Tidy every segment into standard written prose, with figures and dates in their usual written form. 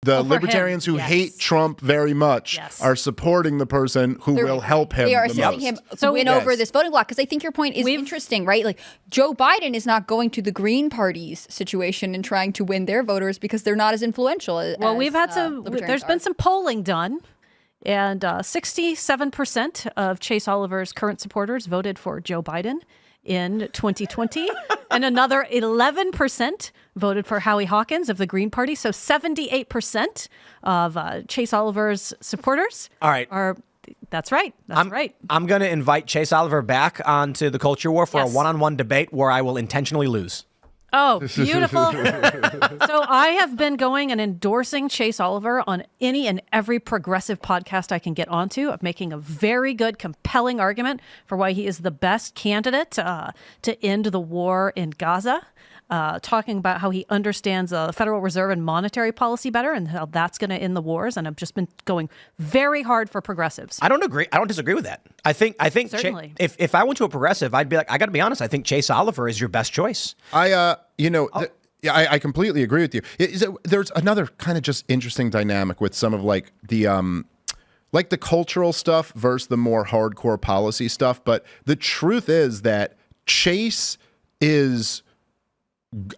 The libertarians who hate Trump very much are supporting the person who will help him. They are the assisting him win over this voting bloc. Because I think your point is interesting, right? Like Joe Biden is not going to the Green Party's situation and trying to win their voters because they're not as influential. Well, we've had there's been some polling done, and 67% of Chase Oliver's current supporters voted for Joe Biden in 2020, and another 11% voted for Howie Hawkins of the Green Party. So 78% of Chase Oliver's supporters are. That's right. Right. I'm going to invite Chase Oliver back onto the Culture War for a one-on-one debate where I will intentionally lose. Oh, beautiful. So I have been going and endorsing Chase Oliver on any and every progressive podcast I can get onto, of making a very good, compelling argument for why he is the best candidate to end the war in Gaza. Talking about how he understands the Federal Reserve and monetary policy better and how that's going to end the wars. And I've just been going very hard for progressives. I don't agree. I don't disagree with that. I think Certainly. If I went to a progressive, I'd be like, I got to be honest. I think Chase Oliver is your best choice. I completely agree with you. There's another kind of just interesting dynamic with some of like the cultural stuff versus the more hardcore policy stuff. But the truth is that Chase is,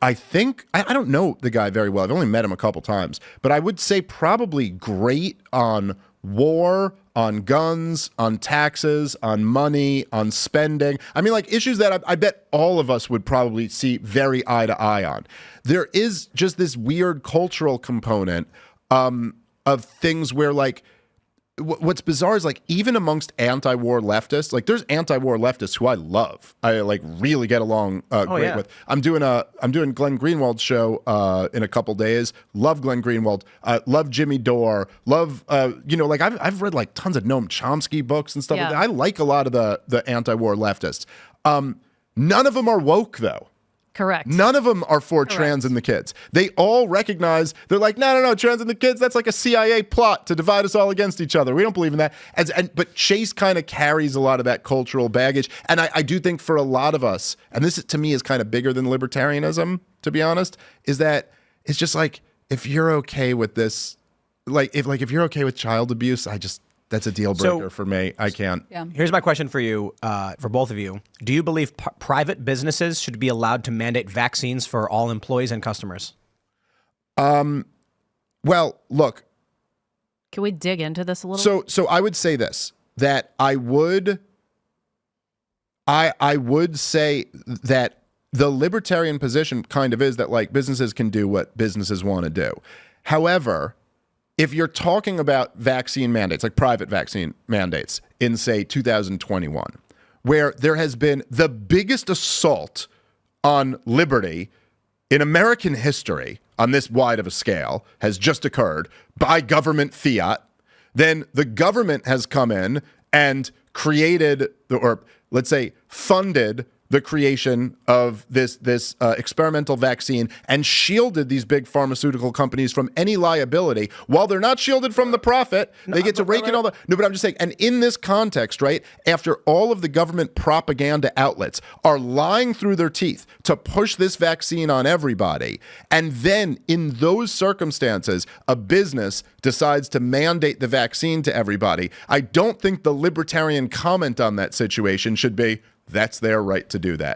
I think, I don't know the guy very well. I've only met him a couple times, but I would say probably great on war, on guns, on taxes, on money, on spending. I mean, like issues that I bet all of us would probably see very eye to eye on. There is just this weird cultural component of things where like, what's bizarre is like even amongst anti-war leftists, like there's anti-war leftists who I love. I like really get along great with. I'm doing Glenn Greenwald's show in a couple days. Love Glenn Greenwald. Love Jimmy Dore. Love like I've read like tons of Noam Chomsky books and stuff like that. I like a lot of the anti-war leftists. None of them are woke though. Correct. None of them are for trans and the kids. They all recognize, they're like, no, trans and the kids, that's like a CIA plot to divide us all against each other. We don't believe in that. But Chase kind of carries a lot of that cultural baggage. And I do think for a lot of us, and this to me is kind of bigger than libertarianism, to be honest, is that it's just like, if you're okay with this, if you're okay with child abuse, that's a deal breaker for me. I can't. Yeah. Here's my question for you, for both of you. Do you believe private businesses should be allowed to mandate vaccines for all employees and customers? Well, look. Can we dig into this a little? So I would say this, that I would say that the libertarian position kind of is that like businesses can do what businesses want to do. However, if you're talking about vaccine mandates, like private vaccine mandates in, say, 2021, where there has been the biggest assault on liberty in American history on this wide of a scale has just occurred by government fiat, then the government has come in and created, or let's say funded, the creation of this experimental vaccine and shielded these big pharmaceutical companies from any liability. While they're not shielded from the profit, they get to rake in all the... No, but I'm just saying, and in this context, right, after all of the government propaganda outlets are lying through their teeth to push this vaccine on everybody, and then in those circumstances, a business decides to mandate the vaccine to everybody, I don't think the libertarian comment on that situation should be, that's their right to do that.